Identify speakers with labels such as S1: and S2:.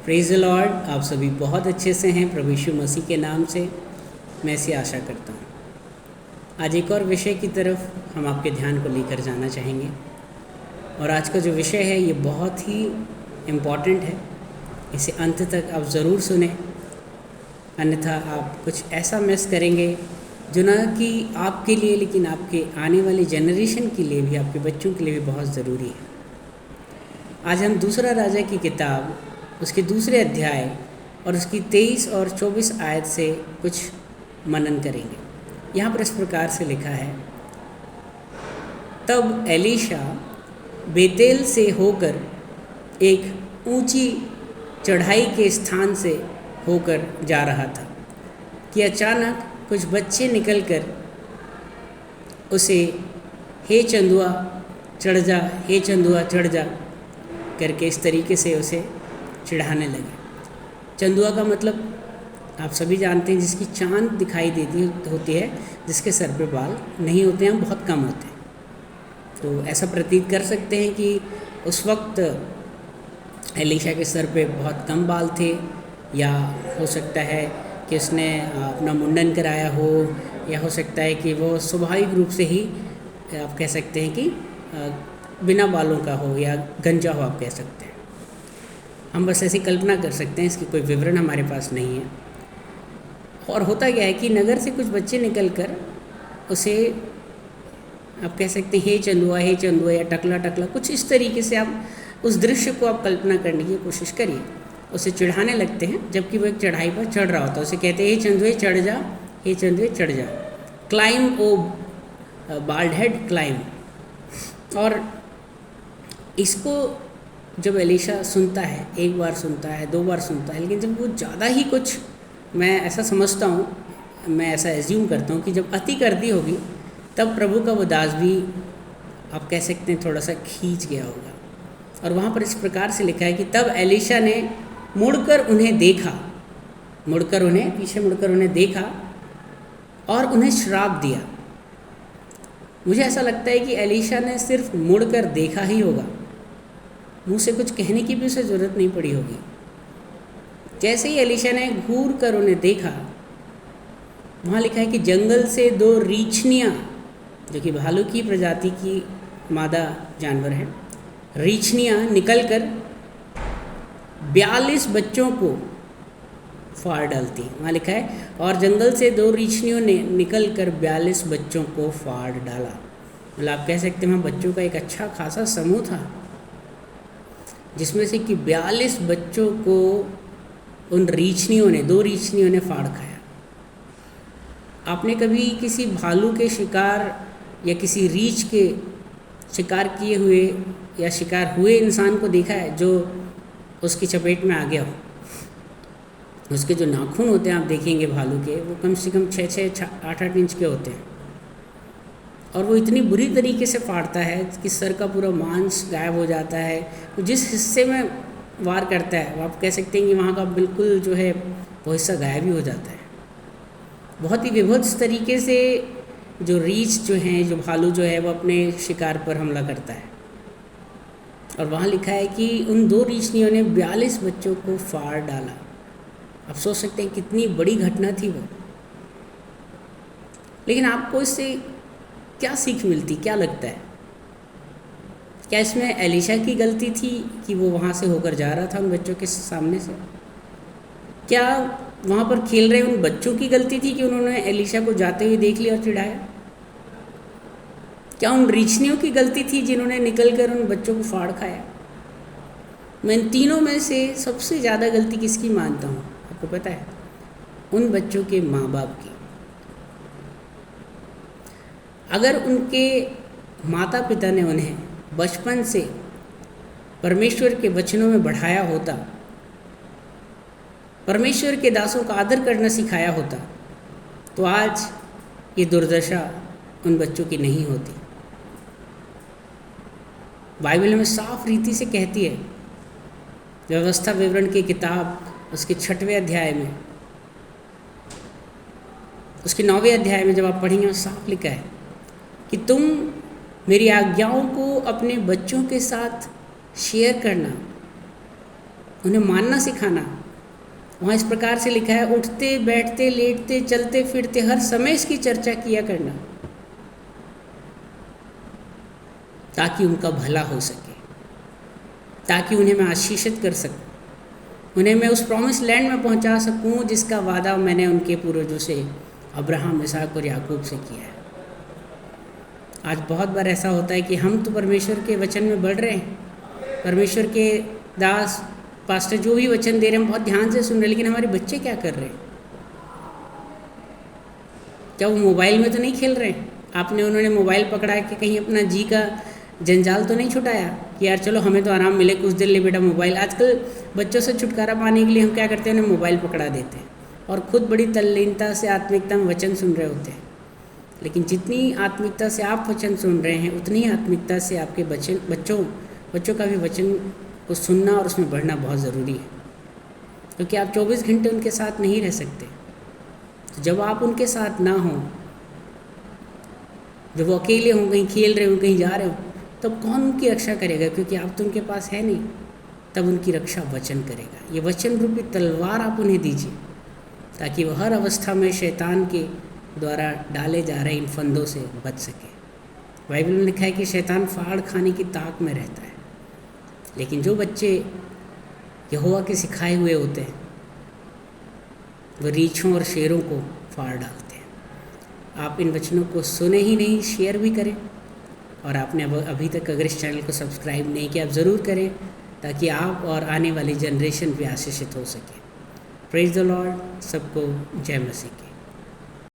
S1: Praise the Lord. आप सभी बहुत अच्छे से हैं प्रभु यीशु मसीह के नाम से, मैं ऐसी आशा करता हूँ। आज एक और विषय की तरफ हम आपके ध्यान को लेकर जाना चाहेंगे और आज का जो विषय है ये बहुत ही इम्पॉर्टेंट है। इसे अंत तक आप ज़रूर सुने, अन्यथा आप कुछ ऐसा मिस करेंगे जो ना कि आपके लिए लेकिन आपके आने वाली जनरेशन के लिए भी, आपके बच्चों के लिए भी बहुत ज़रूरी है। आज हम दूसरा राजा की किताब उसके दूसरे अध्याय और उसकी 23 और 24 आयत से कुछ मनन करेंगे। यहाँ पर इस प्रकार से लिखा है, तब एलीशा बेतेल से होकर एक ऊंची चढ़ाई के स्थान से होकर जा रहा था कि अचानक कुछ बच्चे निकलकर उसे हे चंदुआ चढ़ जा, हे चंदुआ चढ़ जा करके इस तरीके से उसे चिढ़ाने लगे। चंदुआ का मतलब आप सभी जानते हैं, जिसकी चांद दिखाई देती होती है, जिसके सर पे बाल नहीं होते हैं, बहुत कम होते हैं। तो ऐसा प्रतीत कर सकते हैं कि उस वक्त एलीशा के सर पे बहुत कम बाल थे, या हो सकता है कि उसने अपना मुंडन कराया हो, या हो सकता है कि वो स्वाभाविक रूप से ही आप कह सकते हैं कि बिना बालों का हो या गंजा हो, आप कह सकते हैं। हम बस ऐसी कल्पना कर सकते हैं, इसकी कोई विवरण हमारे पास नहीं है। और होता क्या है कि नगर से कुछ बच्चे निकलकर उसे आप कह सकते हैं हे चंदुआ या टकला टकला, कुछ इस तरीके से आप उस दृश्य को आप कल्पना करने की कोशिश करिए। उसे चिढ़ाने लगते हैं जबकि वो एक चढ़ाई पर चढ़ रहा होता है। उसे कहते हैं हे चंदुए चढ़ जा, हे चंदुए चढ़ जा, क्लाइम ओ बाल्ड हेड क्लाइम। और इसको जब एलीशा सुनता है, एक बार सुनता है, दो बार सुनता है, लेकिन जब वो ज़्यादा ही कुछ, मैं ऐसा समझता हूँ, मैं ऐसा एज्यूम करता हूँ कि जब अति कर दी होगी तब प्रभु का वो दास भी आप कह सकते हैं थोड़ा सा खींच गया होगा। और वहाँ पर इस प्रकार से लिखा है कि तब एलीशा ने मुड़कर उन्हें देखा, पीछे मुड़कर उन्हें देखा और उन्हें श्राप दिया। मुझे ऐसा लगता है कि एलीशा ने सिर्फ मुड़कर देखा ही होगा, मुँह से कुछ कहने की भी उसे ज़रूरत नहीं पड़ी होगी। जैसे ही एलीशा ने घूर कर उन्हें देखा, वहाँ लिखा है कि जंगल से 2 रीछनियाँ, जो कि भालू की प्रजाति की मादा जानवर है, रीछनियाँ निकलकर 42 बच्चों को फाड़ डालती। वहाँ लिखा है और जंगल से 2 रीछनियों ने निकलकर 42 बच्चों को फाड़ डाला। मतलब आप कह सकते हैं वहाँ बच्चों का एक अच्छा खासा समूह था, जिसमें से कि 42 बच्चों को उन रीछनियों ने, 2 रीछनियों ने फाड़ खाया। आपने कभी किसी भालू के शिकार या किसी रीछ के शिकार किए हुए या शिकार हुए इंसान को देखा है जो उसकी चपेट में आ गया हो? उसके जो नाखून होते हैं आप देखेंगे भालू के, वो कम से कम 6-6, 8-8 इंच के होते हैं, और वो इतनी बुरी तरीके से फाड़ता है कि सर का पूरा मांस गायब हो जाता है। तो जिस हिस्से में वार करता है, वो आप कह सकते हैं कि वहाँ का बिल्कुल जो है वो हिस्सा गायब ही हो जाता है। बहुत ही विभत्स तरीके से जो रीछ जो हैं, जो भालू जो है, वो अपने शिकार पर हमला करता है। और वहाँ लिखा है कि उन 2 रीछनियों ने 42 बच्चों को फाड़ डाला। आप सोच सकते हैं कितनी बड़ी घटना थी वो। लेकिन आपको इससे क्या सीख मिलती, क्या लगता है? क्या इसमें एलीशा की गलती थी कि वो वहाँ से होकर जा रहा था उन बच्चों के सामने से? क्या वहाँ पर खेल रहे उन बच्चों की गलती थी कि उन्होंने एलीशा को जाते हुए देख लिया और चिढ़ाया? क्या उन रीछनियों की गलती थी जिन्होंने निकलकर उन बच्चों को फाड़ खाया? मैं इन तीनों में से सबसे ज़्यादा गलती किसकी मानता हूँ, आपको पता है? उन बच्चों के माँ बाप की। अगर उनके माता पिता ने उन्हें बचपन से परमेश्वर के वचनों में बढ़ाया होता, परमेश्वर के दासों का आदर करना सिखाया होता, तो आज ये दुर्दशा उन बच्चों की नहीं होती। बाइबल में साफ रीति से कहती है, व्यवस्था विवरण की किताब उसके 6वें अध्याय में, उसके 9वें अध्याय में जब आप पढ़ेंगे, साफ लिखा है कि तुम मेरी आज्ञाओं को अपने बच्चों के साथ शेयर करना, उन्हें मानना सिखाना। वहाँ इस प्रकार से लिखा है, उठते बैठते लेटते चलते फिरते हर समय इसकी चर्चा किया करना, ताकि उनका भला हो सके, ताकि उन्हें मैं आशीषित कर सकूं, उन्हें मैं उस प्रॉमिस लैंड में पहुंचा सकूं जिसका वादा मैंने उनके पूर्वजों से, अब्राहम, इसहाक और याकूब से किया है। आज बहुत बार ऐसा होता है कि हम तो परमेश्वर के वचन में बढ़ रहे हैं, परमेश्वर के दास पास्टर जो भी वचन दे रहे हैं हम बहुत ध्यान से सुन रहे हैं, लेकिन हमारे बच्चे क्या कर रहे हैं? क्या वो मोबाइल में तो नहीं खेल रहे हैं? उन्होंने मोबाइल पकड़ा के कहीं अपना जी का जंजाल तो नहीं छुटाया कि यार चलो हमें तो आराम मिले, कुछ देर ले बेटा मोबाइल। आजकल बच्चों से छुटकारा पाने के लिए हम क्या करते हैं, उन्हें मोबाइल पकड़ा देते हैं और ख़ुद बड़ी तल्लीनता से आत्मिकता में वचन सुन रहे होते हैं। लेकिन जितनी आत्मिकता से आप वचन सुन रहे हैं, उतनी ही आत्मिकता से आपके बच्चों का भी वचन को सुनना और उसमें बढ़ना बहुत ज़रूरी है, क्योंकि आप 24 घंटे उनके साथ नहीं रह सकते। तो जब आप उनके साथ ना हों, जब वो अकेले हों, कहीं खेल रहे हो, कहीं जा रहे हो, तब कौन उनकी रक्षा करेगा? क्योंकि आप तो उनके पास है नहीं। तब उनकी रक्षा वचन करेगा। ये वचन रूपी तलवार आप उन्हें दीजिए, ताकि वह हर अवस्था में शैतान के द्वारा डाले जा रहे इन फंदों से बच सके। बाइबल में लिखा है कि शैतान फाड़ खाने की ताक में रहता है, लेकिन जो बच्चे यहोवा के सिखाए हुए होते हैं वो रीछों और शेरों को फाड़ डालते हैं। आप इन वचनों को सुने ही नहीं, शेयर भी करें, और आपने अभी तक अगर इस चैनल को सब्सक्राइब नहीं किया, आप ज़रूर करें, ताकि आप और आने वाली जनरेशन भी आशीषित हो सके। Praise the Lord. सबको जय मसीह की।